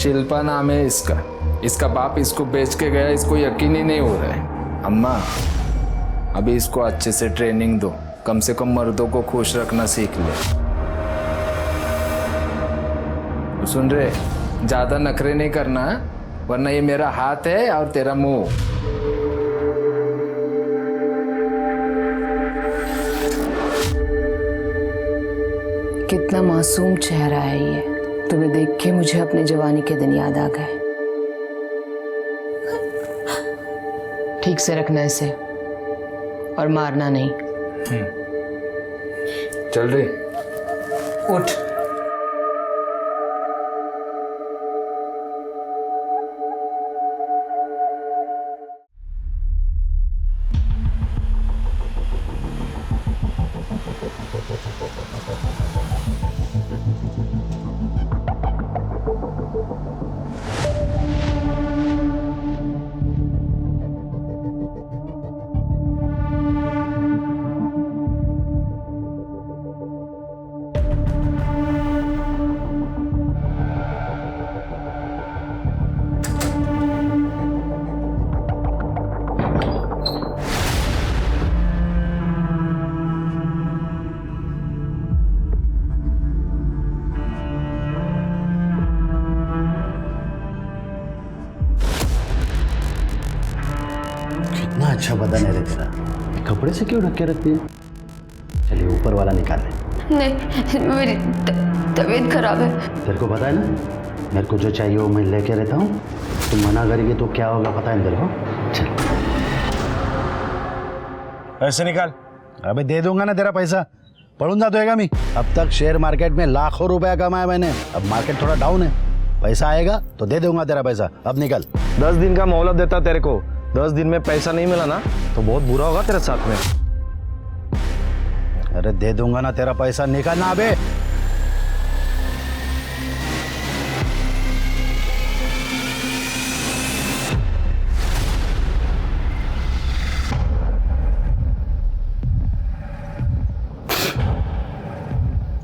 शिल्पा नाम है इसका। इसका बाप इसको बेच के गया, इसको यकीन ही नहीं हो रहा है। अम्मा, अभी इसको अच्छे से ट्रेनिंग दो, कम से कम मर्दों को खुश रखना सीख ले। तो सुन रहे, ज्यादा नखरे नहीं करना, वरना ये मेरा हाथ है और तेरा मुंह। कितना मासूम चेहरा है ये। तुम्हें देख के मुझे अपने जवानी के दिन याद आ गए। ठीक से रखना इसे और मारना नहीं। चल रही, उठ। कितना अच्छा बदन है रे तेरा, कपड़े से क्यों ढक के रखती है? चलिए ऊपर वाला निकाल ले। नहीं, मेरी तबीयत खराब है। तेरे को पता है ना, मेरे को जो चाहिए वो मैं लेके रहता हूँ। तुम मना करेगी तो क्या होगा पता है तेरे को? चल ऐसे निकाल। अबे दे दूंगा ना तेरा पैसा, पढ़ूंगा तो मैं। अब तक शेयर मार्केट में लाखों रुपया कमाया मैंने, अब मार्केट थोड़ा डाउन है, पैसा आएगा तो दे दूंगा तेरा पैसा। अब निकल। 10 दिन का मोहलत देता तेरे को, 10 दिन में पैसा नहीं मिला ना तो बहुत बुरा होगा तेरे साथ में। अरे दे दूंगा ना तेरा पैसा, निकलना अबे।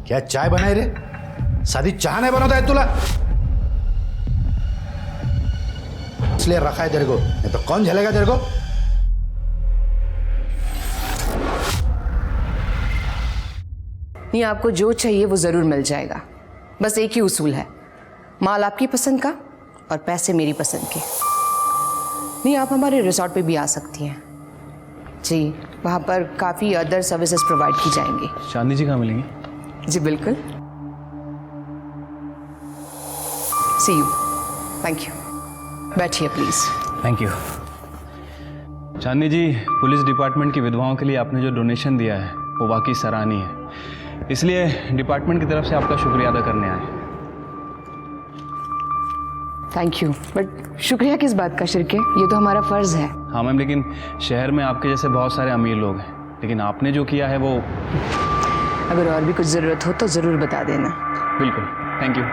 क्या चाय बनाई रे? साधी चाय नहीं बनवता है तुला? इसलिए रखा है तेरे को, नहीं तो कौन झेलेगा तेरे को? नहीं, आपको जो चाहिए वो जरूर मिल जाएगा। बस एक ही उसूल है, माल आपकी पसंद का और पैसे मेरी पसंद के। नहीं, आप हमारे रिसोर्ट पे भी आ सकती हैं जी, वहाँ पर काफ़ी अदर सर्विसेज प्रोवाइड की जाएंगी। चांदनी जी कहाँ मिलेंगी? जी बिल्कुल। See you. Thank you. बैठिए please. Thank you. Chandni ji, police department की विधवाओं के लिए आपने जो डोनेशन दिया है वो वाकई सराहनीय है, इसलिए डिपार्टमेंट की तरफ से आपका शुक्रिया अदा करने आए। थैंक यू, बट शुक्रिया किस बात का शिरके, ये तो हमारा फर्ज है। हाँ मैम, लेकिन शहर में आपके जैसे बहुत सारे अमीर लोग हैं, लेकिन आपने जो किया है वो। अगर और भी कुछ ज़रूरत हो तो ज़रूर बता देना। बिल्कुल, थैंक यू।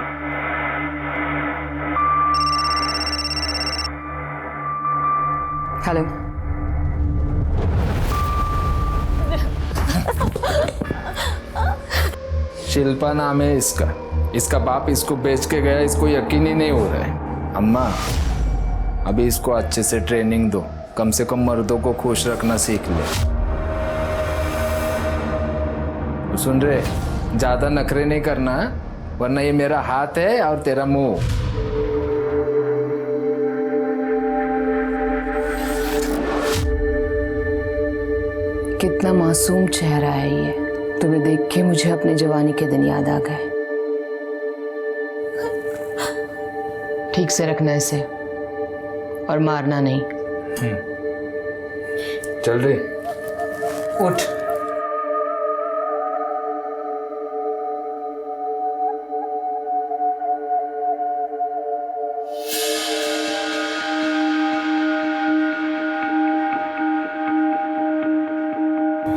हेलो। शिल्पा नाम है इसका। इसका बाप इसको बेच के गया, इसको यकीन ही नहीं हो रहा है। अम्मा, अभी इसको अच्छे से ट्रेनिंग दो, कम से कम मर्दों को खुश रखना सीख ले। तो सुन रहे, ज्यादा नखरे नहीं करना, वरना ये मेरा हाथ है और तेरा मुंह। कितना मासूम चेहरा है ये। तुम्हें देख के मुझे अपने जवानी के दिन याद आ गए। ठीक से रखना इसे और मारना नहीं। चल रही, उठ।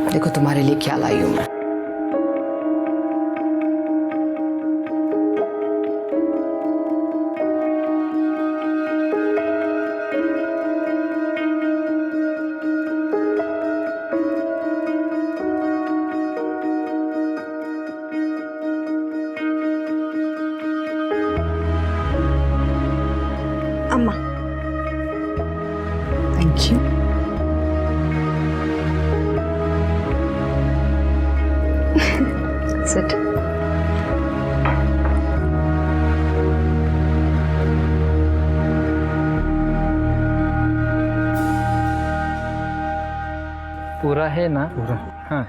देखो तुम्हारे लिए क्या लाई हूं मैं। अम्मा। Thank you. सिट। पूरा है ना? पूरा। हाँ।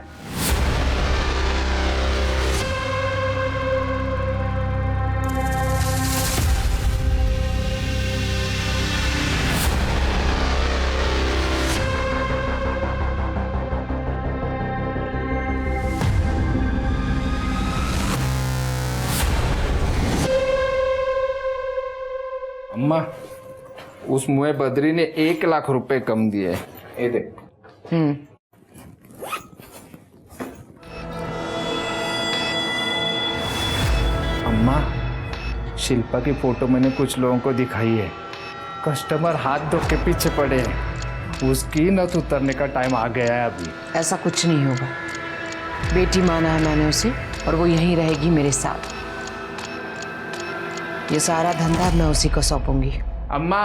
अम्मा, उस मुए बद्री ने 1 लाख रुपए कम दिए। ये देख। अम्मा, शिल्पा की फोटो मैंने कुछ लोगों को दिखाई है। कस्टमर हाथ धो के पीछे पड़े हैं। उसकी नथ उतरने का टाइम आ गया है अभी। ऐसा कुछ नहीं होगा। बेटी माना है मैंने उसे, और वो यहीं रहेगी मेरे साथ। ये सारा धंधा मैं उसी को सौंपूंगी। अम्मा,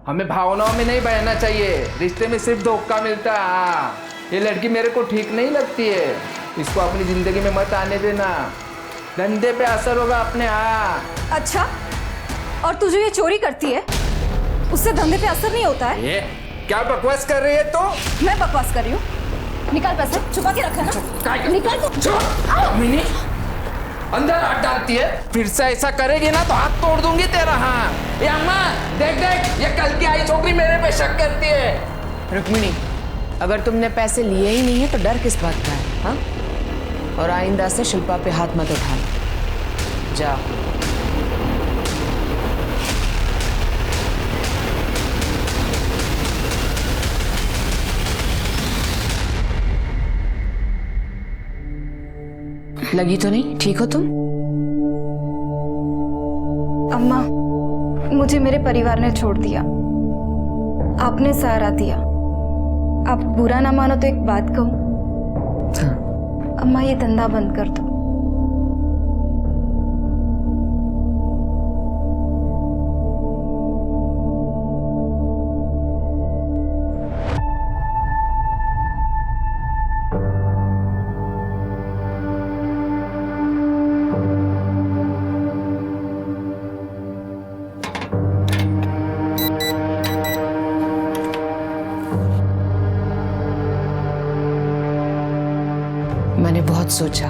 हमें भावनाओं में नहीं बहना चाहिए। रिश्ते में सिर्फ धोखा मिलता है। हाँ, ये लड़की मेरे को ठीक नहीं लगती है। इसको अपनी जिंदगी में मत आने देना। धंधे पे असर होगा अपने। हाँ। अच्छा, और तू जो ये चोरी करती है उससे धंधे पे असर नहीं होता है? ये क्या बकवास कर रही है तो? मैं बकवास कर रही हूँ? निकाल पैसे, छुपा के रखा ना। निकाल तो। मिनी अंदर हाथ डालती है। फिर से ऐसा करेगी ना तो हाथ तोड़ दूंगी तेरा। हाँ। ये अम्मा, देख देख, ये कल की आई छोकरी मेरे पे शक करती है। रुक्मिणी, अगर तुमने पैसे लिए ही नहीं है तो डर किस बात का है? हाँ? और आइंदा से शिल्पा पे हाथ मत उठाना। जा। लगी तो नहीं? ठीक हो तुम? अम्मा, मुझे मेरे परिवार ने छोड़ दिया, आपने सहारा दिया। आप बुरा ना मानो तो एक बात कहूँ? हाँ। अम्मा, ये धंधा बंद कर दो। मैंने बहुत सोचा,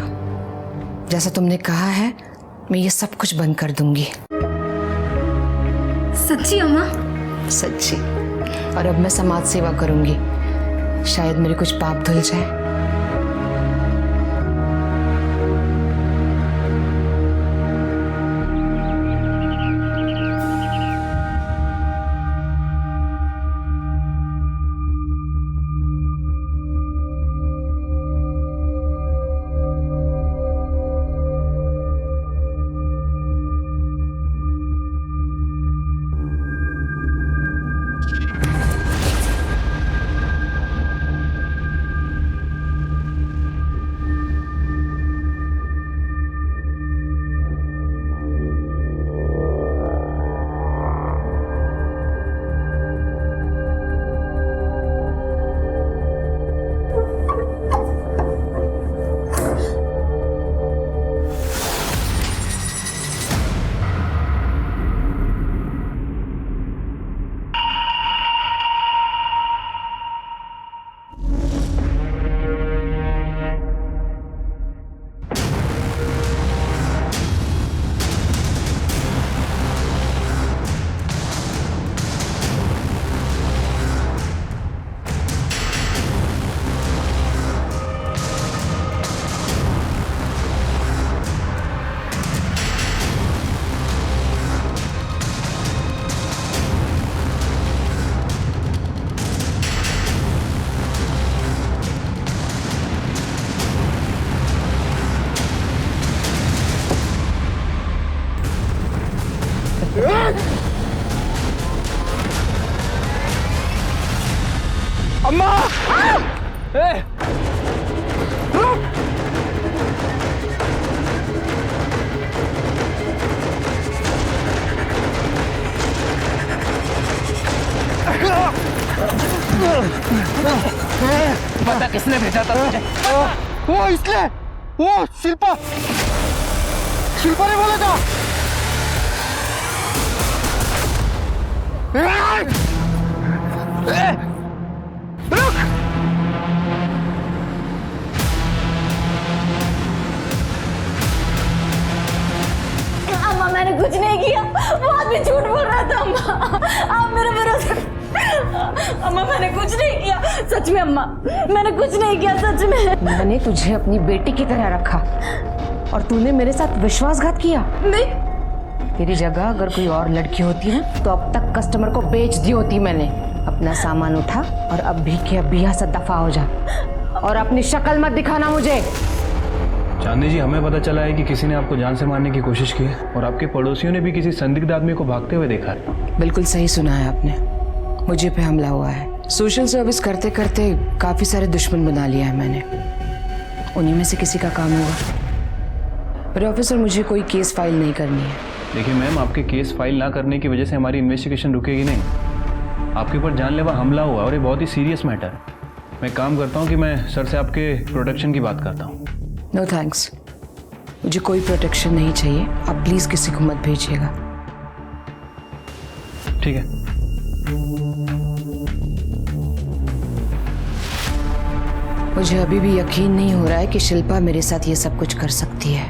जैसा तुमने कहा है मैं ये सब कुछ बंद कर दूंगी। सच्ची अम्मा? सच्ची। और अब मैं समाज सेवा करूंगी। शायद मेरे कुछ पाप धुल जाए। अम्मा! ए! रुक! किसने भेजा था तुझे? वो इसलिए वो शिल्पा शिल्पा ने बोला था। अम्मा मैंने कुछ नहीं किया, वो आदमी झूठ बोल रहा था। अम्मा आप मेरे भरोसे। अम्मा मैंने कुछ नहीं किया, सच में अम्मा मैंने कुछ नहीं किया, सच में। मैंने तुझे अपनी बेटी की तरह रखा और तूने मेरे साथ विश्वासघात किया। नहीं, तेरी जगह अगर कोई और लड़की होती ना तो अब तक कस्टमर को बेच दी होती मैंने। अपना सामान उठा और अभी के अभी यहाँ से दफा हो जा और अपनी शक्ल मत दिखाना मुझे। चांदनी जी, हमें पता चला है कि किसी ने आपको जान से मारने की कोशिश की है और आपके पड़ोसियों ने भी किसी संदिग्ध आदमी को भागते हुए देखा है। बिल्कुल सही सुना है आपने, मुझे पे हमला हुआ है। सोशल सर्विस करते करते काफी सारे दुश्मन बना लिया है मैंने, उन्हीं में से किसी का काम होगा। पर ऑफिसर, मुझे कोई केस फाइल नहीं करनी है। देखिए मैम, आपके केस फाइल ना करने की वजह से हमारी इन्वेस्टिगेशन रुकेगी नहीं। आपके ऊपर जानलेवा हमला हुआ और ये बहुत ही सीरियस मैटर है। मैं काम करता हूँ कि मैं सर से आपके प्रोटेक्शन की बात करता हूँ। नो थैंक्स, मुझे कोई प्रोटेक्शन नहीं चाहिए। आप प्लीज किसी को मत भेजिएगा। ठीक है। मुझे अभी भी यकीन नहीं हो रहा है कि शिल्पा मेरे साथ ये सब कुछ कर सकती है।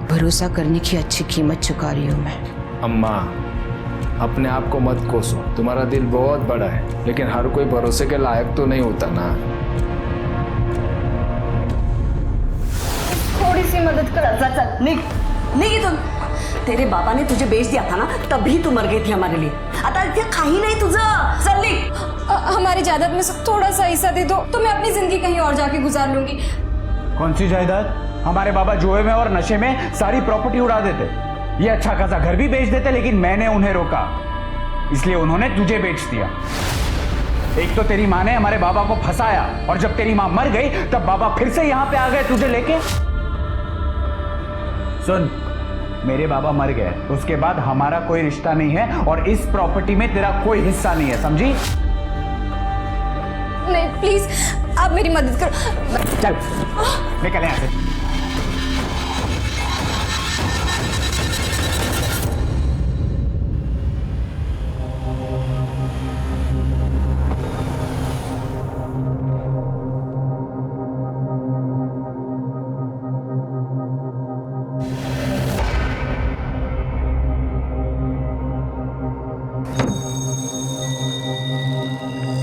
भरोसा करने की अच्छी कीमत चुका रही हूँ मैं। अम्मा, अपने आप को मत कोसो, तुम्हारा दिल बहुत बड़ा है, लेकिन हर कोई भरोसे के लायक तो नहीं होता ना। थोड़ी सी मदद कर। चल चल निक निक इथून. तेरे बाबा ने तुझे बेच दिया था ना, तभी तू मर गई थी हमारे लिए. आता इथे काही नाही तुझं. चल निक. हमारी जायदाद में से थोड़ा सा हिस्सा दे दो तो मैं अपनी जिंदगी कहीं और जाके गुजार लूंगी। कौन सी जायदाद? हमारे बाबा जुए में और नशे में सारी प्रॉपर्टी उड़ा देते, ये अच्छा खासा घर भी बेच देते, लेकिन मैंने उन्हें रोका, इसलिए उन्होंने तुझे बेच दिया। एक तो तेरी माँ ने हमारे बाबा को फंसाया और जब तेरी माँ मर गई तब बाबा फिर से यहाँ पे आ गए तुझे लेके। सुन, मेरे बाबा मर गए, उसके बाद हमारा कोई रिश्ता नहीं है और इस प्रॉपर्टी में तेरा कोई हिस्सा नहीं है, समझी? नहीं प्लीज, आप मेरी मदद करो। चल निकल यहाँ से।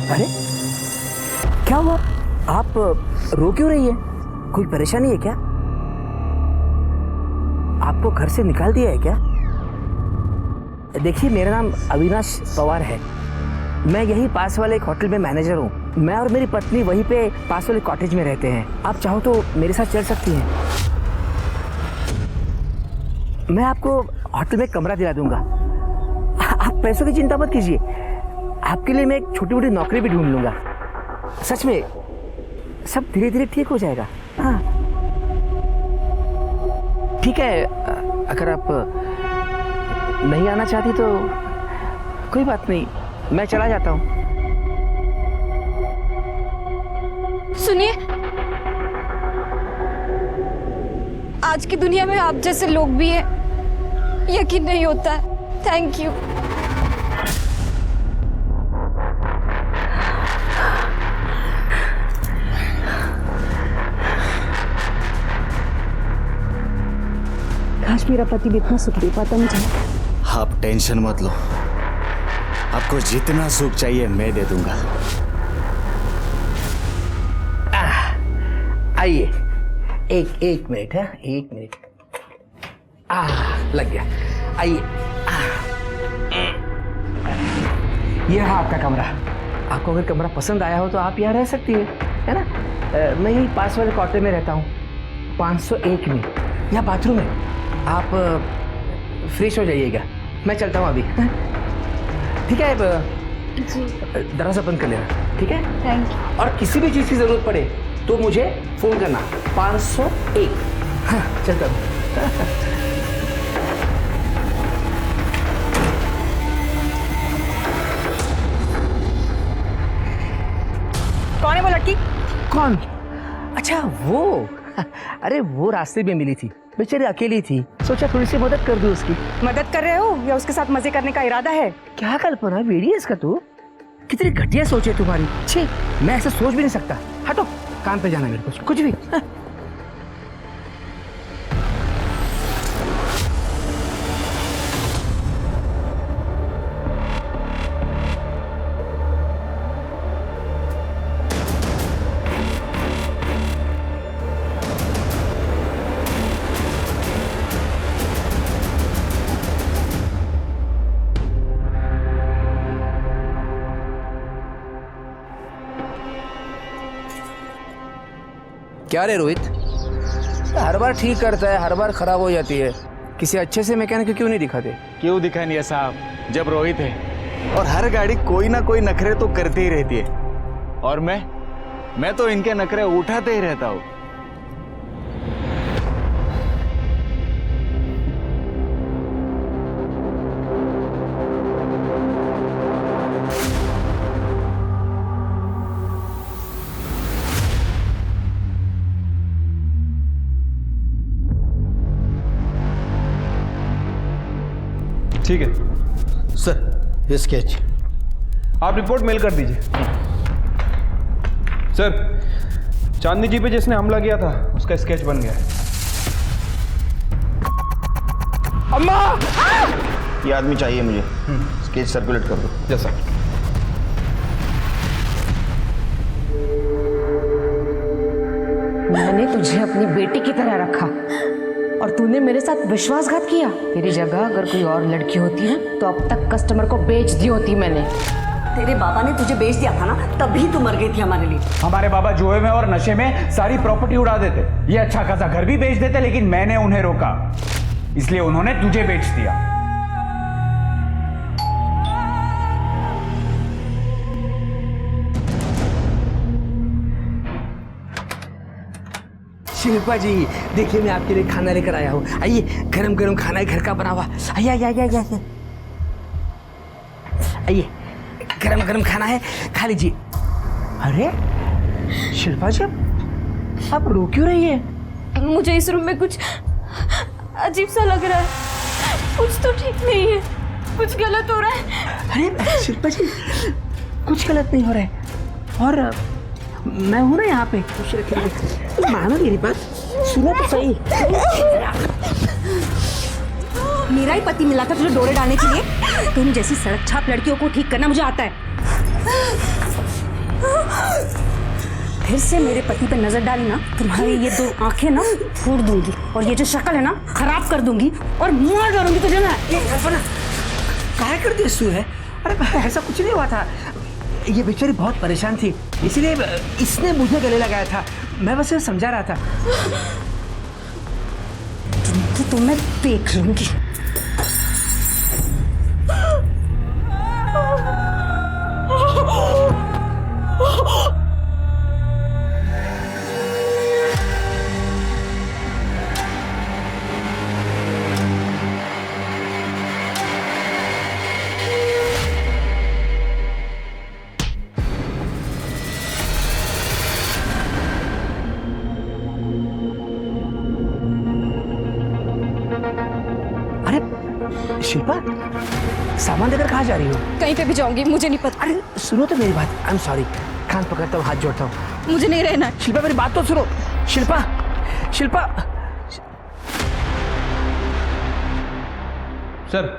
अरे क्या हुआ? आप रो क्यों रही है? कोई परेशानी है क्या? आपको घर से निकाल दिया है क्या? देखिए, मेरा नाम अविनाश पवार है। मैं यही पास वाले एक होटल में मैनेजर हूँ। मैं और मेरी पत्नी वहीं पे पास वाले कॉटेज में रहते हैं। आप चाहो तो मेरे साथ चल सकती हैं। मैं आपको होटल में कमरा दिला दूंगा। आप पैसों की चिंता मत कीजिए, आपके लिए मैं एक छोटी मोटी नौकरी भी ढूंढ लूंगा। सच में सब धीरे धीरे ठीक हो जाएगा। हाँ ठीक है, अगर आप नहीं आना चाहती तो कोई बात नहीं, मैं चला जाता हूँ। सुनिए, आज की दुनिया में आप जैसे लोग भी हैं, यकीन नहीं होता है। Thank you. काश मेरा पति भी इतना सुख दे पाता मुझे। आप टेंशन मत लो, आपको जितना सुख चाहिए मैं दे दूंगा। आइए, एक मिनट है, एक मिनट। लग गया। आइए, ये रहा आपका कमरा। आपको अगर कमरा पसंद आया हो तो आप यहाँ रह सकती है ना? मैं यही पास वाले क्वार्टर में रहता हूँ, 501 में। यहाँ बाथरूम है, आप फ्रेश हो जाइएगा। मैं चलता हूँ अभी। ठीक है, दरवाजा बंद कर लेना, ठीक है? Thank you. और किसी भी चीज़ की ज़रूरत पड़े तो मुझे फ़ोन करना, 501। हाँ, चलता हूँ। कौन है वो लड़की? वो अरे वो रास्ते में मिली थी, बेचारी अकेली थी, सोचा थोड़ी सी मदद कर दूं उसकी। मदद कर रहे हो या उसके साथ मजे करने का इरादा है? क्या कल्पना बेड़ी है इसका, तू कितनी घटिया सोच है तुम्हारी। छी, मैं ऐसा सोच भी नहीं सकता। हटो, काम पे जाना मेरे को, कुछ भी। क्या रे रोहित, हर बार ठीक करता है, हर बार खराब हो जाती है। किसी अच्छे से मैकेनिक क्यों नहीं दिखाते? क्यों दिखाए नहीं साहब, जब रोहित है और हर गाड़ी कोई ना कोई नखरे तो करती ही रहती है, और मैं तो इनके नखरे उठाते ही रहता हूँ। ठीक है सर, ये स्केच आप रिपोर्ट मेल कर दीजिए। सर, चांदनी जी पे जिसने हमला किया था उसका स्केच बन गया है। अम्मा! ये आदमी चाहिए मुझे, स्केच सर्कुलेट कर दो। Yes sir. मैंने तुझे अपनी बेटी की तरह रखा और तूने मेरे साथ विश्वासघात किया। तेरी जगह अगर कोई और लड़की होती ना तो अब तक कस्टमर को बेच दी होती मैंने। तेरे बाबा ने तुझे बेच दिया था ना, तभी तू मर गई थी हमारे लिए। हमारे बाबा जुए में और नशे में सारी प्रॉपर्टी उड़ा देते, ये अच्छा खासा घर भी बेच देते, लेकिन मैंने उन्हें रोका, इसलिए उन्होंने तुझे बेच दिया। शिल्पा जी, देखिए मैं आपके लिए खाना लेकर आया हूँ। आइए, गरम गरम खाना है घर का बना हुआ। आइए आइए आइए आइए आइए, गरम गरम खाना है, खा लीजिए। अरे शिल्पा जी, आप रो क्यों रही है? मुझे इस रूम में कुछ अजीब सा लग रहा है, कुछ तो ठीक नहीं है, कुछ गलत हो रहा है। अरे शिल्पा जी, कुछ गलत नहीं हो रहा है, और मैं हूं ना यहाँ पे। मानो मेरी बात, सुनो तो सही। मेरा ही पति मिला था तुझे डोरे डालने के लिए। तुम जैसी सड़क छाप लड़कियों को ठीक करना मुझे आता है। फिर से मेरे पति पे नजर डाली ना, तुम्हारी ये दो आंखें ना फोड़ दूंगी, और ये जो शक्ल है ना खराब कर दूंगी और मार डालूंगी तुझे ना। क्या कर दिया सू है? अरे ऐसा कुछ नहीं हुआ था, ये बेचारी बहुत परेशान थी, इसलिए इसने मुझे गले लगाया था। मैं बस समझा रहा था। तो मैं देख लूंगी। शिल्पा, सामान लेकर कहाँ जा रही हो? कहीं पे भी जाऊंगी, मुझे नहीं पता। अरे सुनो तो मेरी बात, आई एम सॉरी, कान पकड़ता हूँ, हाथ जोड़ता हूँ। मुझे नहीं रहना। शिल्पा मेरी बात तो सुनो। शिल्पा, शिल्पा। सर,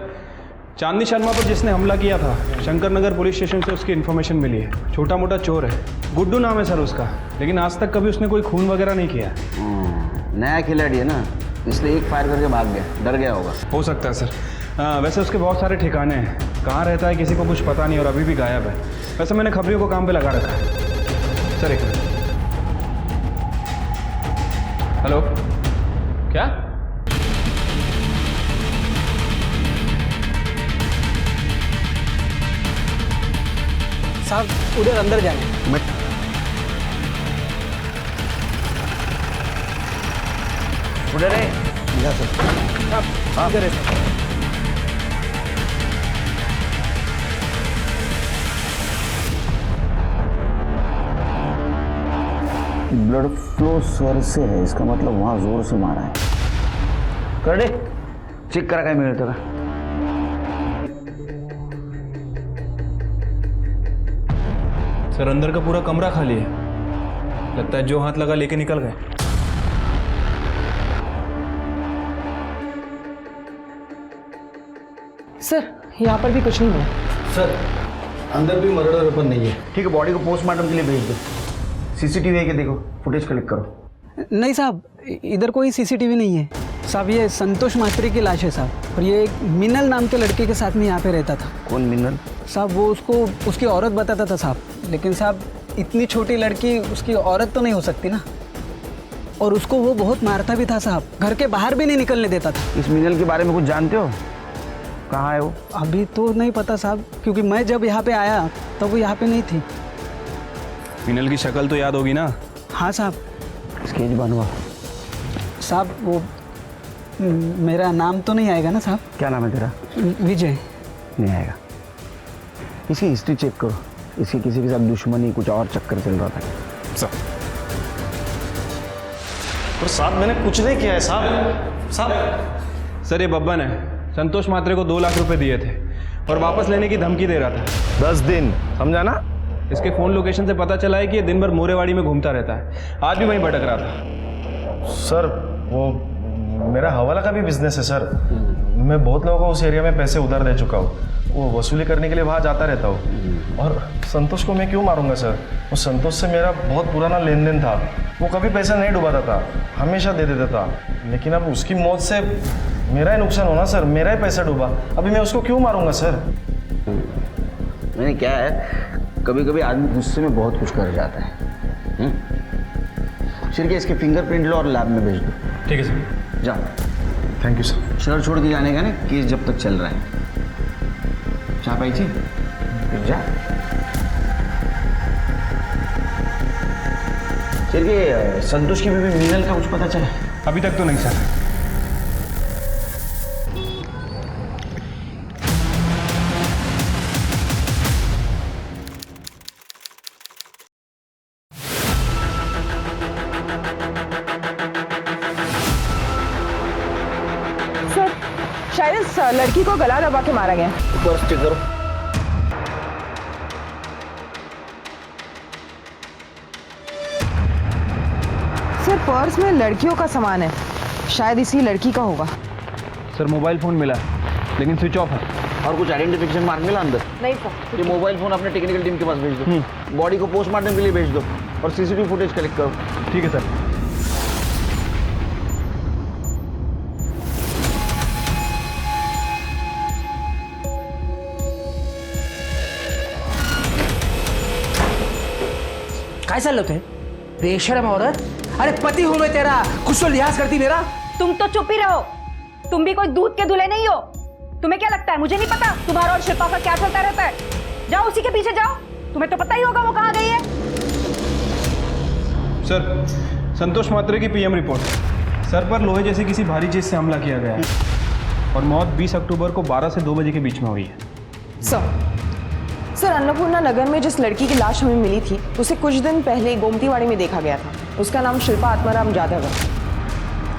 चांदनी शर्मा पर जिसने हमला किया था, शंकर नगर पुलिस स्टेशन से उसकी इन्फॉर्मेशन मिली है। छोटा मोटा चोर है, गुड्डू नाम है सर उसका, लेकिन आज तक कभी उसने कोई खून वगैरह नहीं किया। नया खिलाड़ी है ना, इसलिए एक फायर करके भाग गया, डर गया होगा। हो सकता है सर। वैसे उसके बहुत सारे ठिकाने हैं, कहाँ रहता है किसी को कुछ पता नहीं, और अभी भी गायब है। वैसे मैंने खबरियों को काम पे लगा रखा है। सर एक मिनट। हेलो, क्या? साहब उधर अंदर जाए। मैं उधर है। इधर है। ब्लड फ्लो स्वर से है, इसका मतलब वहाँ जोर से मारा है। कर दे, चेक करा काय मिळतं का? सर अंदर का पूरा कमरा खाली है, लगता है जो हाथ लगा लेके निकल गए। सर यहाँ पर भी कुछ नहीं मिला। सर अंदर भी मर्डर वेपन नहीं है। ठीक है, बॉडी को पोस्टमार्टम के लिए भेज दो। सीसीटीवी है कि देखो, फुटेज कलेक्ट करो। नहीं साहब, इधर कोई सीसीटीवी नहीं है साहब। ये संतोष मात्रे की लाश है साहब, और ये एक मिनल नाम के लड़के के साथ में यहाँ पे रहता था। कौन मिनल? साहब वो उसको उसकी औरत बताता था साहब, लेकिन साहब इतनी छोटी लड़की उसकी औरत तो नहीं हो सकती ना। और उसको वो बहुत मारता भी था साहब, घर के बाहर भी नहीं निकलने देता था। इस मिनल के बारे में कुछ जानते हो? कहाँ है वो? अभी तो नहीं पता साहब, क्योंकि मैं जब यहाँ पे आया तब वो यहाँ पे नहीं थी। मिनल की शक्ल तो याद होगी ना? हाँ साहब। स्केच बनवा। साहब वो मेरा नाम तो नहीं आएगा ना साहब? क्या नाम है तेरा? विजय। नहीं आएगा। इसकी हिस्ट्री चेक करो, इसकी किसी के साथ दुश्मनी कुछ और चक्कर चल रहा था। और साहब मैंने कुछ नहीं किया है साहब। सर ये बब्बन है, संतोष मात्रे को 2 लाख रुपए दिए थे और वापस लेने की धमकी दे रहा था। 10 दिन, समझा ना? इसके फ़ोन लोकेशन से पता चला है कि ये दिन भर मोरेवाड़ी में घूमता रहता है, आज भी वहीं भटक रहा था। सर वो मेरा हवाला का भी बिजनेस है सर। मैं बहुत लोगों को उस एरिया में पैसे उधार दे चुका हूँ, वो वसूली करने के लिए वहाँ जाता रहता हूँ। और संतोष को मैं क्यों मारूंगा सर? वो संतोष से मेरा बहुत पुराना लेन देन था, वो कभी पैसा नहीं डुबाता था, हमेशा दे देता था। लेकिन अब उसकी मौत से मेरा ही नुकसान होना सर, मेरा ही पैसा डूबा, अभी मैं उसको क्यों मारूंगा सर? मैंने क्या है, कभी कभी आदमी गुस्से में बहुत कुछ कर जाता है। फिर क्या, इसके फिंगरप्रिंट लो और लैब में भेज दो। ठीक है सर। जा। Thank you sir. शहर छोड़ के जाने का ना, केस जब तक चल रहा है। चाह पाई थी? जा। चलिए, संतोष की बीवी मीनल का कुछ पता चला? अभी तक तो नहीं सर। शायद इस लड़की को गला दबा के मारा गया। पर्स चेक करो। सर पर्स में लड़कियों का सामान है, शायद इसी लड़की का होगा। सर मोबाइल फ़ोन मिला लेकिन स्विच ऑफ है। और कुछ आइडेंटिफिकेशन मार्क मिला अंदर? नहीं सर। ये मोबाइल फोन अपने टेक्निकल टीम के पास भेज दो। बॉडी को पोस्टमार्टम के लिए भेज दो और सीसीटीवी फुटेज कलेक्ट करो। ठीक है सर। कैसा लोग है बेशरम औरत? अरे पति हूं मैं तेरा, कुछ तो लिहाज करती मेरा। तुम तो चुप ही रहो, तुम भी कोई दूध के दूल्हे नहीं हो। तुम्हें क्या लगता है मुझे नहीं पता तुम्हारा और शिल्पा का क्या चलता रहता है? जाओ उसी के पीछे जाओ, तुम्हें तो पता ही होगा वो कहाँ गई है। सर संतोष मात्रे की पीएम रिपोर्ट, सर पर लोहे जैसी किसी भारी चीज से हमला किया गया है और मौत 20 अक्टूबर को 12 से 2 बजे के बीच में हुई है। सर अन्नपूर्णा नगर में जिस लड़की की लाश हमें मिली थी उसे कुछ दिन पहले गोमतीवाड़ी में देखा गया था। उसका नाम शिल्पा आत्माराम जाधव है।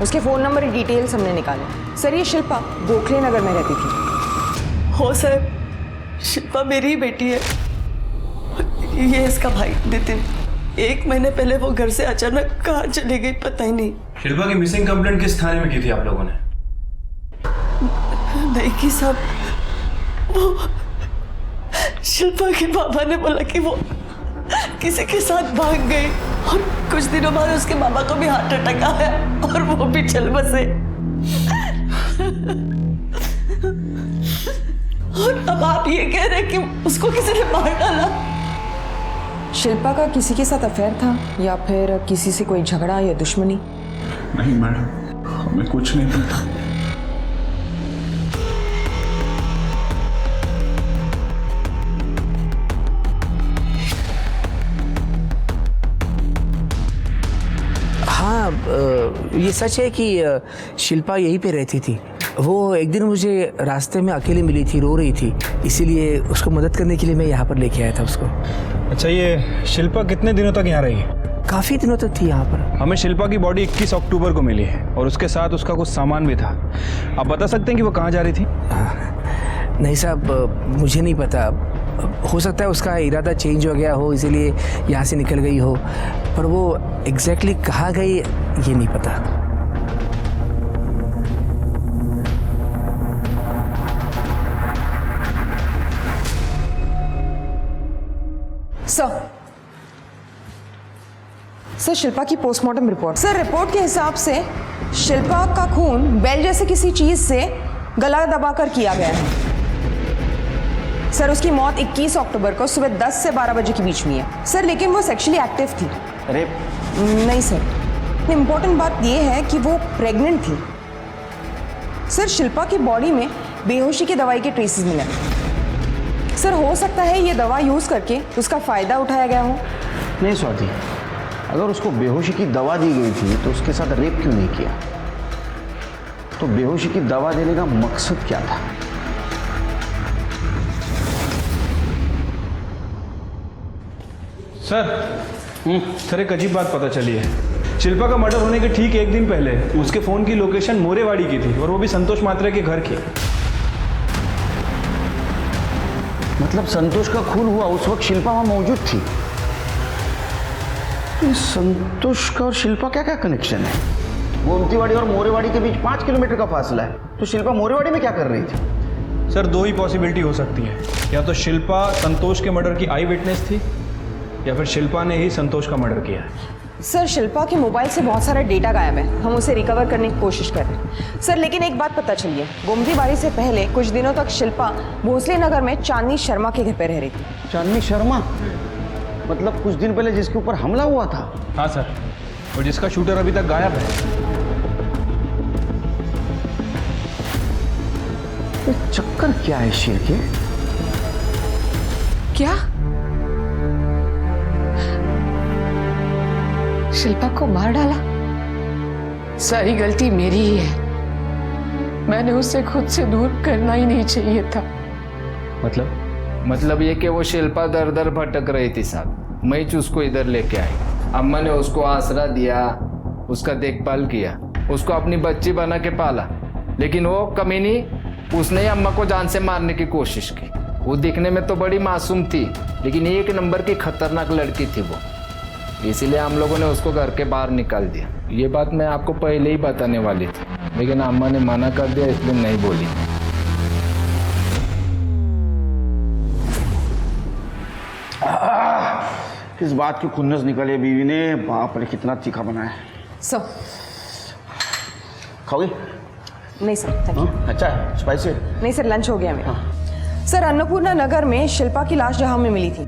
उसके फ़ोन नंबर डिटेल्स हमने निकाले। सर ये शिल्पा गोखले नगर में रहती थी। हो सर, शिल्पा मेरी ही बेटी है। ये इसका भाई नितिन। 1 महीने पहले वो घर से अचानक कहाँ चली गई पता ही नहीं। शिल्पा की मिसिंग कंप्लेंट किस थाने में की थी आप लोगों ने? नहीं की साहब, वो शिल्पा के पापा ने बोला कि वो किसी के साथ भाग गई और कुछ दिनों बाद उसके मामा को भी हार्ट अटैक आया और वो भी चल बसे। और अब आप ये कह रहे हैं कि उसको किसी ने मार डाला? शिल्पा का किसी के साथ अफेयर था या फिर किसी से कोई झगड़ा या दुश्मनी? नहीं मैडम, हमें कुछ नहीं पता। हाँ, ये सच है कि शिल्पा यहीं पे रहती थी। वो एक दिन मुझे रास्ते में अकेले मिली थी, रो रही थी, इसीलिए उसको मदद करने के लिए मैं यहाँ पर लेके आया था उसको। अच्छा, ये शिल्पा कितने दिनों तक यहाँ रही? काफ़ी दिनों तक थी यहाँ पर। हमें शिल्पा की बॉडी 21 अक्टूबर को मिली है और उसके साथ उसका कुछ सामान भी था। आप बता सकते हैं कि वो कहाँ जा रही थी? नहीं साहब, मुझे नहीं पता। हो सकता है उसका इरादा चेंज हो गया हो, इसीलिए यहाँ से निकल गई हो, पर वो एग्जैक्टली कहाँ गई ये नहीं पता। सर, शिल्पा की पोस्टमार्टम रिपोर्ट। सर, रिपोर्ट के हिसाब से शिल्पा का खून बेल जैसे किसी चीज से गला दबाकर किया गया है। सर, उसकी मौत 21 अक्टूबर को सुबह 10 से 12 बजे के बीच में है। सर, लेकिन वो सेक्सुअली एक्टिव थी। अरे नहीं सर, इम्पोर्टेंट बात यह है कि वो प्रेग्नेंट थी। सर, शिल्पा की बॉडी में बेहोशी की दवाई के ट्रेसेस मिले। सर, हो सकता है ये दवा यूज करके उसका फायदा उठाया गया हो। नहीं स्वाति, अगर उसको बेहोशी की दवा दी गई थी तो उसके साथ रेप क्यों नहीं किया? तो बेहोशी की दवा देने का मकसद क्या था? सर एक अजीब बात पता चली है। शिल्पा का मर्डर होने के ठीक एक दिन पहले उसके फ़ोन की लोकेशन मोरेवाड़ी की थी और वो भी संतोष मात्रे के घर की। मतलब संतोष का खून हुआ उस वक्त शिल्पा वहां मौजूद थी। तो संतोष का और शिल्पा क्या क्या कनेक्शन है? गोमतीवाड़ी और मोरेवाड़ी के बीच 5 किलोमीटर का फासला है, तो शिल्पा मोरेवाड़ी में क्या कर रही थी? सर, दो ही पॉसिबिलिटी हो सकती है। या तो शिल्पा संतोष के मर्डर की आई विटनेस थी या फिर शिल्पा ने ही संतोष का मर्डर किया है। सर, शिल्पा के मोबाइल से बहुत सारा डेटा गायब है, हम उसे रिकवर करने की कोशिश कर रहे हैं। सर, लेकिन एक बात पता चली है, गोमतीबाड़ी से पहले कुछ दिनों तक शिल्पा भोसले नगर में चांदनी शर्मा के घर पे रह रही थी। चांदनी शर्मा? मतलब कुछ दिन पहले जिसके ऊपर हमला हुआ था? हाँ सर, और जिसका शूटर अभी तक गायब है। तो चक्कर क्या है शेर के? क्या शिल्पा को मार डाला? सारी गलती मेरी ही है। मैंने उसे खुद से दूर करना ही नहीं चाहिए था। मतलब ये कि वो शिल्पा दर दर भटक रही थी साहब, मैं ही उसको इधर लेके आई। अम्मा ने उसको आसरा दिया, उसका देखभाल किया, उसको अपनी बच्ची बना के पाला, लेकिन वो कमीनी उसने ही अम्मा को जान से मारने की कोशिश की। वो दिखने में तो बड़ी मासूम थी, लेकिन एक नंबर की खतरनाक लड़की थी वो, इसीलिए हम लोगों ने उसको घर के बाहर निकाल दिया। ये बात मैं आपको पहले ही बताने वाली थी, लेकिन अम्मा ने मना कर दिया, इसलिए नहीं बोली। किस बात की खुन्नस निकाली है बीवी ने, बाप रे कितना तीखा बनाया है। सर, खाओगी? नहीं सर, थैंक यू। अच्छा है, स्पाइसी? नहीं सर, लंच हो गया मेरा। सर, अन्नपूर्णा नगर में शिल्पा की लाश जहां में मिली थी,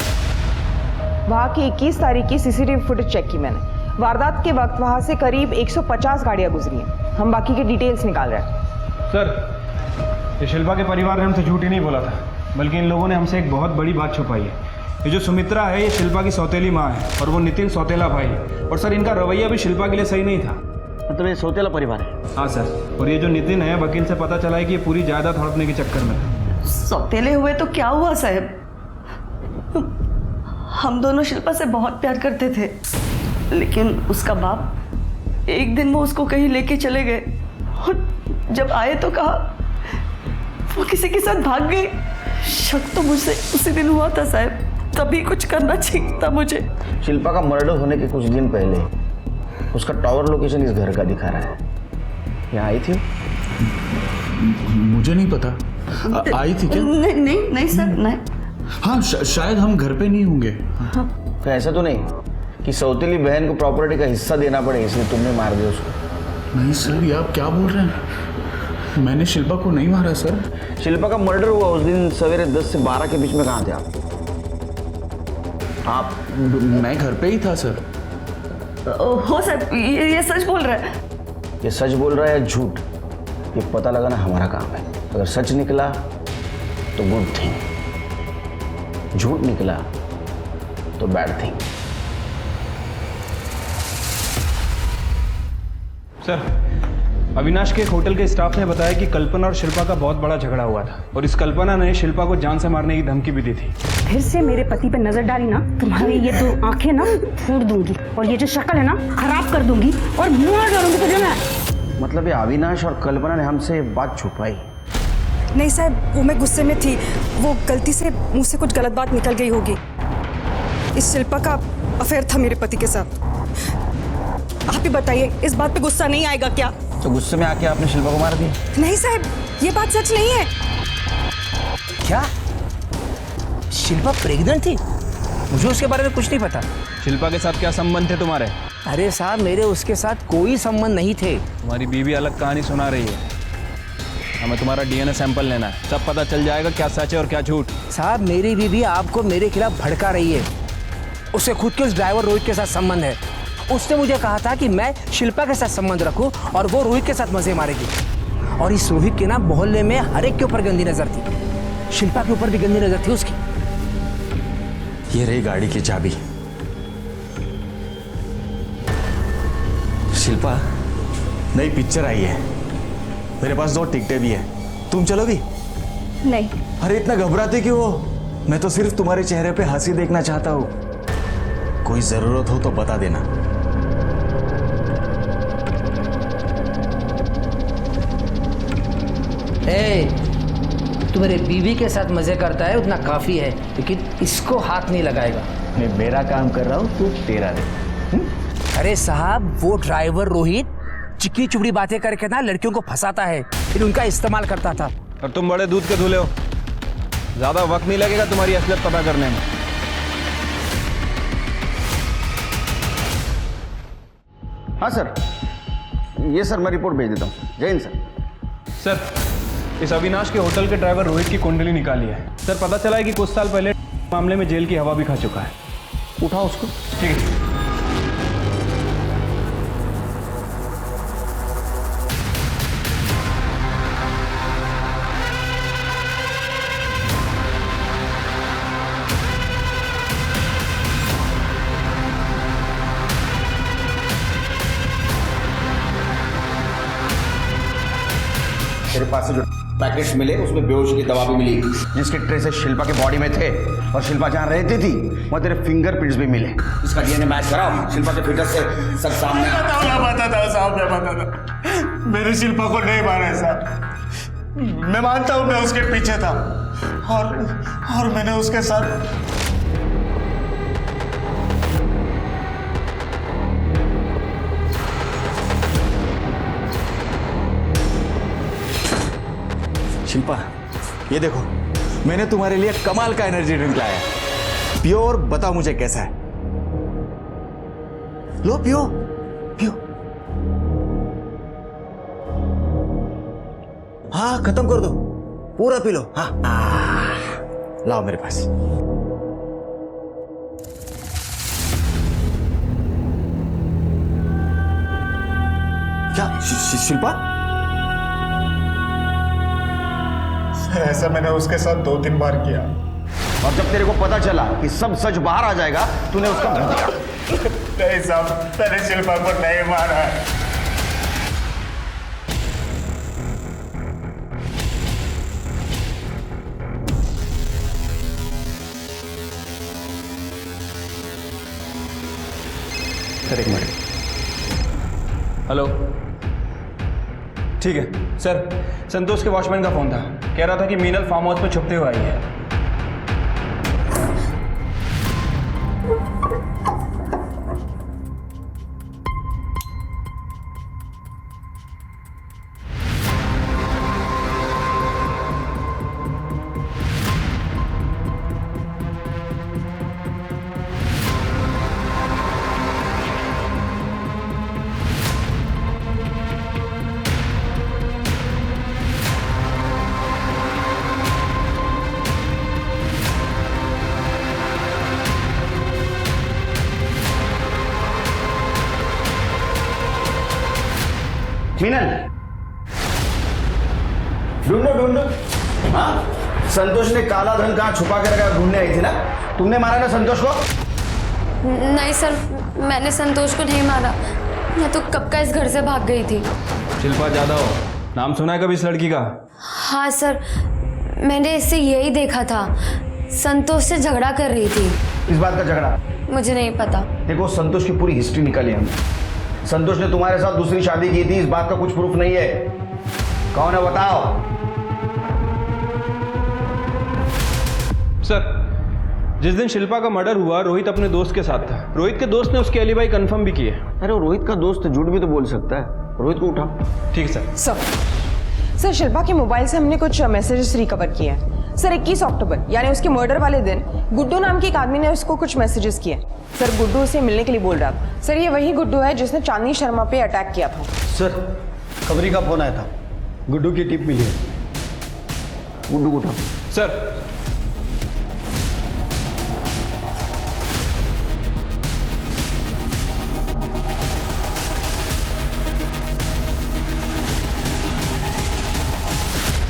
वहां की 21 तारीख की सीसीटीवी फुटेज चेक की मैंने। वारदात के वक्त वहां से करीब 150 गाड़ियां गुजरी हैं। हम बाकी के डिटेल्स निकाल रहे हैं। सर, ये शिल्पा के परिवार ने हमसे झूठ ही नहीं बोला था, बल्कि इन लोगों ने हमसे एक बहुत बड़ी बात छुपाई है। ये जो सुमित्रा है, ये शिल्पा की सौतेली माँ है और वो नितिन सौतेला भाई। और सर, इनका रवैया भी शिल्पा के लिए सही नहीं था। मतलब ये सौतेला परिवार है? हाँ सर, और ये जो नितिन है, वकील से पता चला है कि ये पूरी जायदाद हड़पने के चक्कर में था। सौतेले हुए तो क्या हुआ साहब, हम दोनों शिल्पा से बहुत प्यार करते थे, लेकिन उसका बाप एक दिन वो उसको कहीं लेके चले गए और जब आए तो कहा वो किसी के साथ भाग गई। शक तो मुझसे उसी दिन हुआ था साहब, तभी कुछ करना चाहिए था मुझे। शिल्पा का मर्डर होने के कुछ दिन पहले उसका टावर लोकेशन इस घर का दिखा रहा है। यहाँ आई थी? मुझे नहीं पता। आई थी क्या? नहीं सर, नहीं। हाँ, शायद हम घर पे नहीं होंगे। तो ऐसा तो नहीं कि सौतेली बहन को प्रॉपर्टी का हिस्सा देना पड़े इसलिए तुमने मार दिया उसको? नहीं सर, ये आप क्या बोल रहे हैं? मैंने शिल्पा को नहीं मारा सर। शिल्पा का मर्डर हुआ उस दिन सवेरे 10 से 12 के बीच में कहाँ थे आप? मैं घर पे ही था सर। हो सर, ये सच बोल रहा है? ये सच बोल रहा है या झूठ, ये पता लगाना हमारा काम है। अगर सच निकला तो गुड थिंग, झूठ निकला तो बैड थिंग। सर, अविनाश के एक होटल के स्टाफ ने बताया कि कल्पना और शिल्पा का बहुत बड़ा झगड़ा हुआ था और इस कल्पना ने शिल्पा को जान से मारने की धमकी भी दी थी। फिर से मेरे पति पे नजर डाली ना, तुम्हारी ये दो आंखें ना फोड़ दूंगी और ये जो शक्ल है ना खराब कर दूंगी और मुंह डालूंगी तुझे मैं। मतलब ये अविनाश और कल्पना ने हमसे बात छुपाई? नहीं साहब, वो मैं गुस्से में थी, वो गलती से मुंह से कुछ गलत बात निकल गई होगी। इस शिल्पा का अफेयर था मेरे पति के साथ। आप ही बताइए, इस बात पे गुस्सा नहीं आएगा क्या? तो गुस्से में आके आपने शिल्पा को मार दिया? नहीं साहब, ये बात सच नहीं है। क्या शिल्पा प्रेग्नेंट थी? मुझे उसके बारे में कुछ नहीं पता। शिल्पा के साथ क्या संबंध थे तुम्हारे? अरे साहब, मेरे उसके साथ कोई संबंध नहीं थे। तुम्हारी बीवी अलग कहानी सुना रही है। हमें तुम्हारा डीएनए सैंपल लेना है, तब पता चल जाएगा क्या सच है और क्या झूठ। साहब, मेरी बीवी आपको मेरे खिलाफ भड़का रही है। उसे खुद के उस ड्राइवर रोहित के साथ संबंध है। उसने मुझे कहा था कि मैं शिल्पा के साथ संबंध रखूं और वो रोहित के साथ मजे मारेगी। और इस रोहित के ना मोहल्ले में हर एक के ऊपर गंदी नजर थी। शिल्पा के ऊपर भी गंदी नजर थी उसकी। ये रही गाड़ी की चाबी। शिल्पा, नई पिक्चर आई है, मेरे पास 2 टिकटें भी है, तुम चलोगी? नहीं। अरे इतना घबराते क्यों हो? मैं तो सिर्फ तुम्हारे चेहरे पे हंसी देखना चाहता हूँ। कोई जरूरत हो तो बता देना। तू मेरे बीवी के साथ मजे करता है उतना काफी है, लेकिन इसको हाथ नहीं लगाएगा। मैं मेरा काम कर रहा हूँ, तू तेरा दे। अरे साहब, वो ड्राइवर रोहित चिकनी चुपड़ी बातें करके ना लड़कियों को फंसाता है, फिर उनका इस्तेमाल करता था। और तुम बड़े दूध के धुले हो, ज्यादा वक्त नहीं लगेगा तुम्हारी असलियत पता करने में। हाँ सर, ये सर मैं रिपोर्ट भेज देता हूँ। जय हिंद सर। सर, इस अविनाश के होटल के ड्राइवर रोहित की कुंडली निकाली है। सर, पता चला है कि कुछ साल पहले मामले में जेल की हवा भी खा चुका है। उठाओ उसको। ठीक है। तेरे पास से जो पैकेट्स मिले उसमें बेहोश की दवा भी मिली, जिसके ट्रेस शिल्पा के बॉडी में थे। और शिल्पा जहाँ रहती थी वहाँ तेरे फिंगरप्रिंट्स भी मिले। इसका डीएनए मैच कराओ, शिल्पा के फिटर से सब सामने। मैंने शिल्पा को नहीं मारा है साहब। मैं मानता हूँ मैं उसके पीछे था और मैंने उसके साथ शिल्पा, ये देखो, मैंने तुम्हारे लिए कमाल का एनर्जी ड्रिंक लाया है, पियो और बताओ मुझे कैसा है। लो पियो पियो। हाँ, खत्म कर दो, पूरा पी लो। हाँ, लाओ मेरे पास। क्या शिल्पा? ऐसा मैंने उसके साथ 2-3 बार किया। और जब तेरे को पता चला कि सब सच बाहर आ जाएगा, तूने उसका मुंह दिया। नहीं साहब, मैंने शिल्पा को नहीं मारा है। सर, एक मिनट। हेलो। ठीक है सर, संतोष के वॉचमैन का फोन था, कह रहा था कि मीनल फार्म हाउस पे छुपते हुए आई है। मीनल, ढूंढो ढूंढो। हाँ, संतोष ने काला धन कहाँ छुपा के रखा ढूंढने आई थी ना? तुमने मारा ना संतोष को? नहीं सर, मैंने संतोष को नहीं मारा, मैं तो कब का इस घर से भाग गई थी। शिल्पा जादव, नाम सुना है कभी इस लड़की का? हाँ सर, मैंने इससे यही देखा था, संतोष से झगड़ा कर रही थी। इस बात का झगड़ा मुझे नहीं पता। देखो, संतोष की पूरी हिस्ट्री निकाली हमने। संतोष ने तुम्हारे साथ दूसरी शादी की थी, इस बात का कुछ प्रूफ नहीं है। कौन है बताओ। सर, जिस दिन शिल्पा का मर्डर हुआ रोहित अपने दोस्त के साथ था। रोहित के दोस्त ने उसकी एलिबाई कंफर्म भी की है। अरे वो रोहित का दोस्त झूठ भी तो बोल सकता है। रोहित को उठा। ठीक है सर। सर, शिल्पा के मोबाइल से हमने कुछ मैसेजेस रिकवर किए हैं। सर, 21 अक्टूबर यानी उसके मर्डर वाले दिन गुड्डू नाम के एक आदमी ने उसको कुछ मैसेजेस किए। सर, गुड्डू उसे मिलने के लिए बोल रहा था। सर, ये वही गुड्डू है जिसने चांदनी शर्मा पे अटैक किया था। सर, खबरी का फोन आया था, गुड्डू की टिप मिली है। गुड्डू को उठा। सर,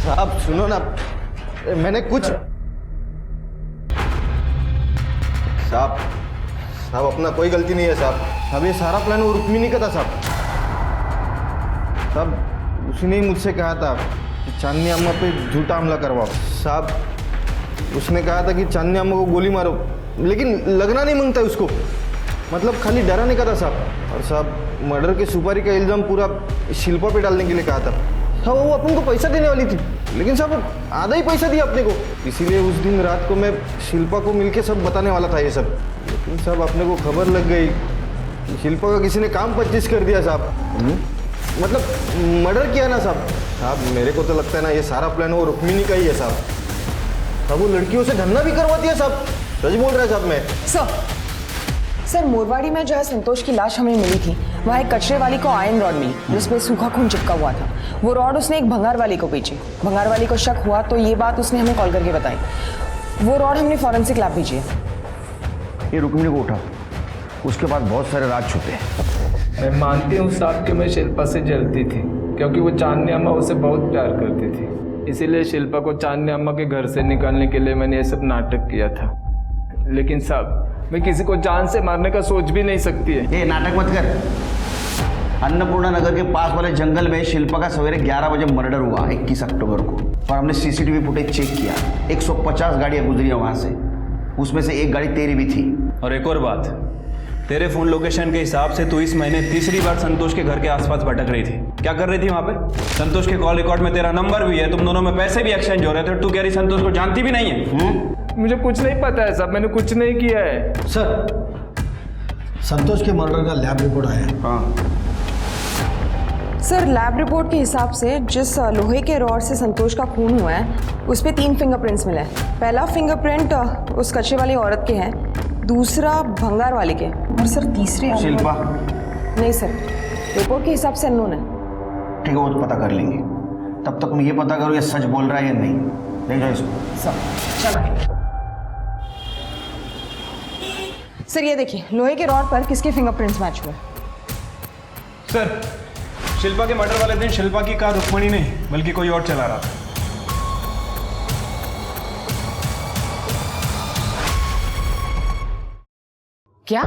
साहब सुनो ना, मैंने कुछ साहब अपना कोई गलती नहीं है साहब। अब ये सारा प्लान वो रुक्मिणी का था साहब। उसने ही मुझसे कहा था कि चांदनी अम्मा पे झूठा हमला करवाओ। साहब उसने कहा था कि चांदनी अम्मा को गोली मारो, लेकिन लगना नहीं मांगता उसको, मतलब खाली डराने का था साहब। और साहब मर्डर के सुपारी का इल्ज़ाम पूरा शिल्पा पे डालने के लिए कहा था। हाँ, वो अपन को पैसा देने वाली थी, लेकिन साहब आधा ही पैसा दिया अपने को। इसीलिए उस दिन रात को मैं शिल्पा को मिलके सब बताने वाला था ये सब, लेकिन साहब अपने को खबर लग गई कि शिल्पा का किसी ने काम 25 कर दिया साहब। मतलब मर्डर किया ना साहब। साहब मेरे को तो लगता है ना ये सारा प्लान वो रुक्मिणी का ही है साहब। अब वो लड़कियों से धंधा भी करवाती है साहब। सच बोल रहा है साहब मैं। सर, मोरवाड़ी में जहाँ संतोष की लाश हमें मिली थी वहाँ एक कचरे वाली को आयरन रॉड मिली जिसमें सूखा खून चिपका हुआ था। वो रॉड उसने एक भंगार वाली को बेची। भंगार वाली को शक हुआ तो ये बात उसने हमें कॉल करके बताई। वो रॉड हमने फॉरेंसिक लैब भेजी है। ये रुक्मिणी को उठा, उसके बाद बहुत सारे राज छुपे हैं। मैं मानती हूँ साहब कि मैं शिल्पा से जलती थी, क्योंकि वो चांदनी अम्मा उसे बहुत प्यार करती थी। इसीलिए शिल्पा को चांदनी अम्मा के घर से निकालने के लिए मैंने ये सब नाटक किया था। लेकिन साहब मैं किसी को जान से मारने का सोच भी नहीं सकती है। ये नाटक मत कर। अन्नपूर्णा नगर के पास वाले जंगल में शिल्पा का सवेरे 11 बजे मर्डर हुआ 21 अक्टूबर को, और हमने सीसीटीवी फुटेज चेक किया। 150 गाड़ियां गुजरी है वहां से, उसमें से एक गाड़ी तेरी भी थी। और एक और बात, तेरे फोन लोकेशन के हिसाब से तू इस महीने तीसरी बार संतोष के घर के आसपास भटक रही थी। क्या कर रही थी वहां पे? संतोष के कॉल रिकॉर्ड में तेरा नंबर भी है, तुम दोनों में पैसे भी एक्सचेंज हो रहे थे। तू कह रही संतोष को जानती भी नहीं है। मुझे कुछ नहीं पता है साहब, मैंने कुछ नहीं किया है। सर, संतोष के मर्डर का लैब रिपोर्ट आया है। हाँ सर, लैब रिपोर्ट के हिसाब से जिस लोहे के रॉड से संतोष का खून हुआ है उस पर 3 फिंगरप्रिंट्स मिले हैं। पहला फिंगरप्रिंट उस कच्चे वाली औरत के हैं, दूसरा भंगार वाले के, और सर तीसरे शिल्पा नहीं सर, रिपोर्ट के हिसाब से अननोन है। ठीक है, वो तो पता कर लेंगे। तब तक मैं ये पता करूँ ये सच बोल रहा है या नहीं। ले जाओ इसको। चलो सर, ये देखिए लोहे के रॉड पर किसके फिंगरप्रिंट्स मैच हुए। सर, शिल्पा के मर्डर वाले दिन शिल्पा की कार रुक्मिणी नहीं बल्कि कोई और चला रहा था। क्या?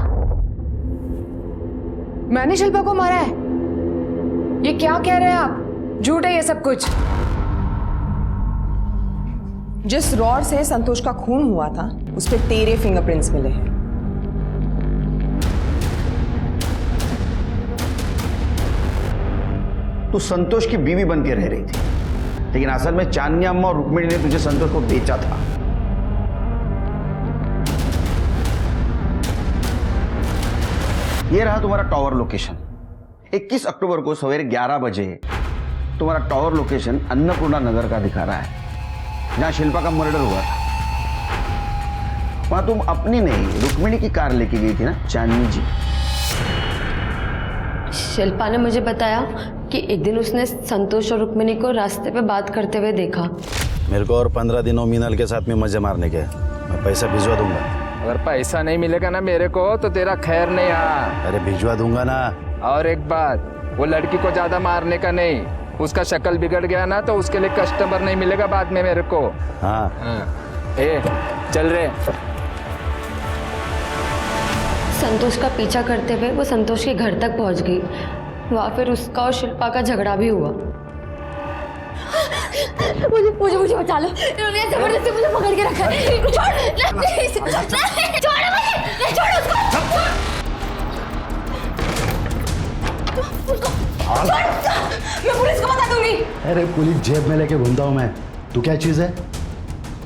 मैंने शिल्पा को मारा है? ये क्या कह रहे हैं आप? झूठ है ये सब कुछ। जिस रॉड से संतोष का खून हुआ था उस पे तेरे फिंगरप्रिंट्स मिले हैं। तू संतोष की बीवी बन के रह रही थी, लेकिन असल में चांदनी अम्मा और रुक्मिणी ने तुझे संतोष को बेचा था। ये रहा तुम्हारा टावर लोकेशन। 21 अक्टूबर को सवेरे 11 बजे तुम्हारा टावर लोकेशन अन्नपूर्णा नगर का दिखा रहा है, जहां शिल्पा का मर्डर हुआ था। वहां तुम अपनी नहीं रुक्मिणी की कार लेके गई थी ना चांदनी जी। शिल्पा ने मुझे बताया कि एक दिन उसने संतोष और रुक्मिणी को रास्ते पे बात करते हुए देखा। मेरे को और 15 दिनों मीनल के साथ में मजे मारने के, मैं पैसा भिजवा दूंगा। अगर पैसा नहीं मिलेगा ना मेरे को तो तेरा खैर नहीं। हाँ, अरे भिजवा दूंगा ना। और एक बात, वो लड़की को ज्यादा मारने का नहीं, उसका शक्ल बिगड़ गया ना तो उसके लिए कस्टमर नहीं मिलेगा बाद में मेरे को। हाँ, ए चल रे। संतोष का पीछा करते हुए वो संतोष के घर तक पहुंच गई। वहाँ फिर उसका और शिल्पा का झगड़ा भी हुआ। मुझे मुझे मुझे बचा लो, इन्होंने जबरदस्ती मुझे पकड़ के रखा है। छोड़ मुझे, छोड़ उसको। मैं पुलिस को बता दूंगी। अरे पुलिस जेब में लेके घूमता हूँ मैं, तू क्या चीज़ है?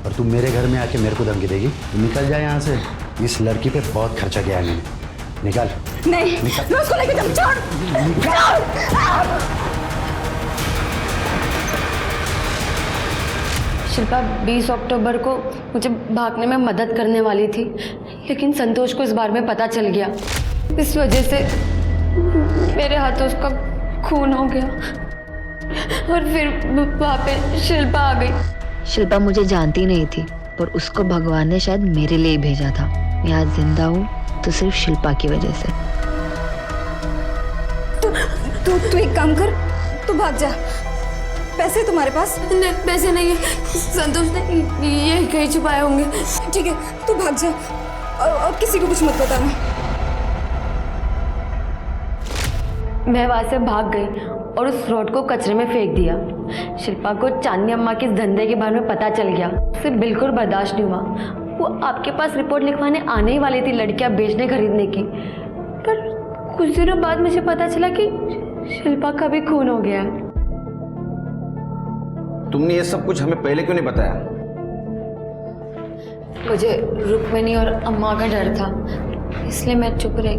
और तू मेरे घर में आके मेरे को धमकी देगी? तू निकल जाए यहाँ से, इस लड़की पे बहुत खर्चा किया है मैंने। निकल। नहीं, मैं उसको लेके जाऊँ। छोड़। शिल्पा 20 अक्टूबर को मुझे भागने में मदद करने वाली थी, लेकिन संतोष को इस बारे में पता चल गया। इस वजह से मेरे हाथों उसका खून हो गया और फिर वहाँ पे शिल्पा आ गई। शिल्पा मुझे जानती नहीं थी, पर उसको भगवान ने शायद मेरे लिए भेजा था। मैं आज जिंदा हूँ तो सिर्फ शिल्पा की वजह से। तू एक काम कर, तू भाग जा। पैसे तुम्हारे पास? नहीं, पैसे नहीं है, संतोष ने ये कहीं छुपाए होंगे। ठीक है, तू भाग जा और किसी को कुछ मत बताना। मैं वहाँ से भाग गई और उस रोड को कचरे में फेंक दिया। शिल्पा को चांदनी अम्मा के इस धंधे के बारे में पता चल गया। उसे बिल्कुल बर्दाश्त नहीं हुआ। वो आपके पास रिपोर्ट लिखवाने आने ही वाली थी लड़कियां बेचने खरीदने की, पर कुछ दिनों बाद मुझे पता चला कि शिल्पा का भी खून हो गया है। तुमने ये सब कुछ हमें पहले क्यों नहीं बताया? मुझे रुक्मिणी और अम्मा का डर था, इसलिए मैं चुप रही।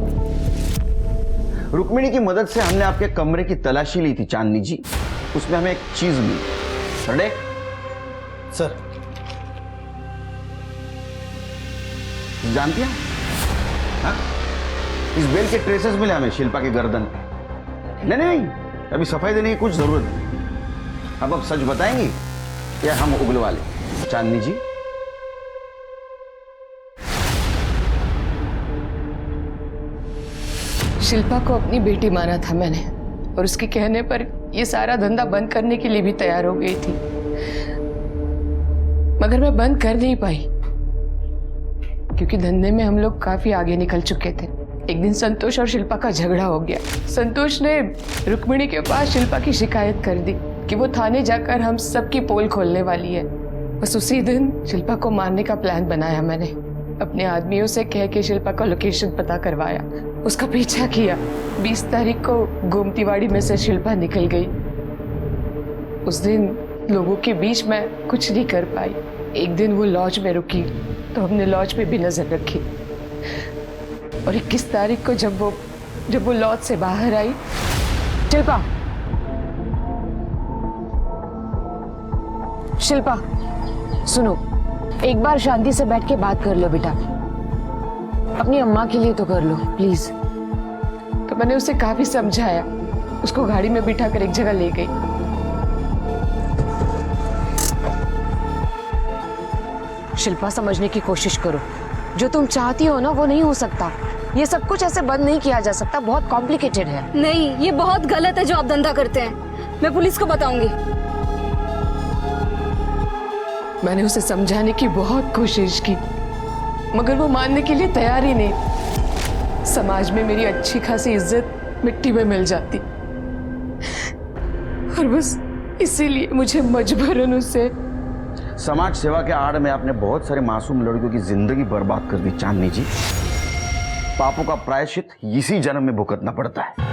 रुक्मिणी की मदद से हमने आपके कमरे की तलाशी ली थी चांदनी जी, उसमें हमें एक चीज मिली। रेडी? सर। जानती हैं? हाँ? इस बेल के ट्रेसेस मिले हमें शिल्पा की गर्दन पे। नहीं, अभी सफाई देने की कुछ जरूरत नहीं। अब सच बताएंगी या हम उगलवा लें? चांदनी जी, शिल्पा को अपनी बेटी माना था मैंने, और उसके कहने पर ये सारा धंधा बंद करने के लिए भी तैयार हो गई थी, मगर मैं बंद कर नहीं पाई क्योंकि धंधे में हम लोग काफी आगे निकल चुके थे। एक दिन संतोष और शिल्पा का झगड़ा हो गया। संतोष ने रुक्मिणी के पास शिल्पा की शिकायत कर दी कि वो थाने जाकर हम सबकी पोल खोलने वाली है। बस उसी दिन शिल्पा को मारने का प्लान बनाया मैंने। अपने आदमियों से कह के शिल्पा का लोकेशन पता करवाया, उसका पीछा किया। 20 तारीख को गोमतीवाड़ी में से शिल्पा निकल गई। उस दिन लोगों के बीच में कुछ नहीं कर पाई। एक दिन वो लॉज में रुकी तो हमने लॉज पे भी नजर रखी, और 21 तारीख को जब वो लॉज से बाहर आई। शिल्पा सुनो, एक बार शांति से बैठ के बात कर लो बेटा, अपनी अम्मा के लिए तो कर लो प्लीज। तो मैंने उसे काफी समझाया, उसको गाड़ी में बिठा कर एक जगह ले गई। शिल्पा समझने की कोशिश करो, जो तुम चाहती हो ना वो नहीं हो सकता। ये सब कुछ ऐसे बंद नहीं किया जा सकता, बहुत कॉम्प्लिकेटेड है। नहीं, ये बहुत गलत है जो आप धंधा करते हैं। मैं पुलिस को बताऊंगी। मैंने उसे समझाने की बहुत कोशिश की, मगर वो मानने के लिए तैयार ही नहीं। समाज में मेरी अच्छी खासी इज्जत मिट्टी में मिल जाती, और बस इसीलिए मुझे मजबूरन उससे। समाज सेवा के आड़ में आपने बहुत सारे मासूम लड़कियों की जिंदगी बर्बाद कर दी चांदनी जी। पापों का प्रायश्चित इसी जन्म में भुगतना पड़ता है।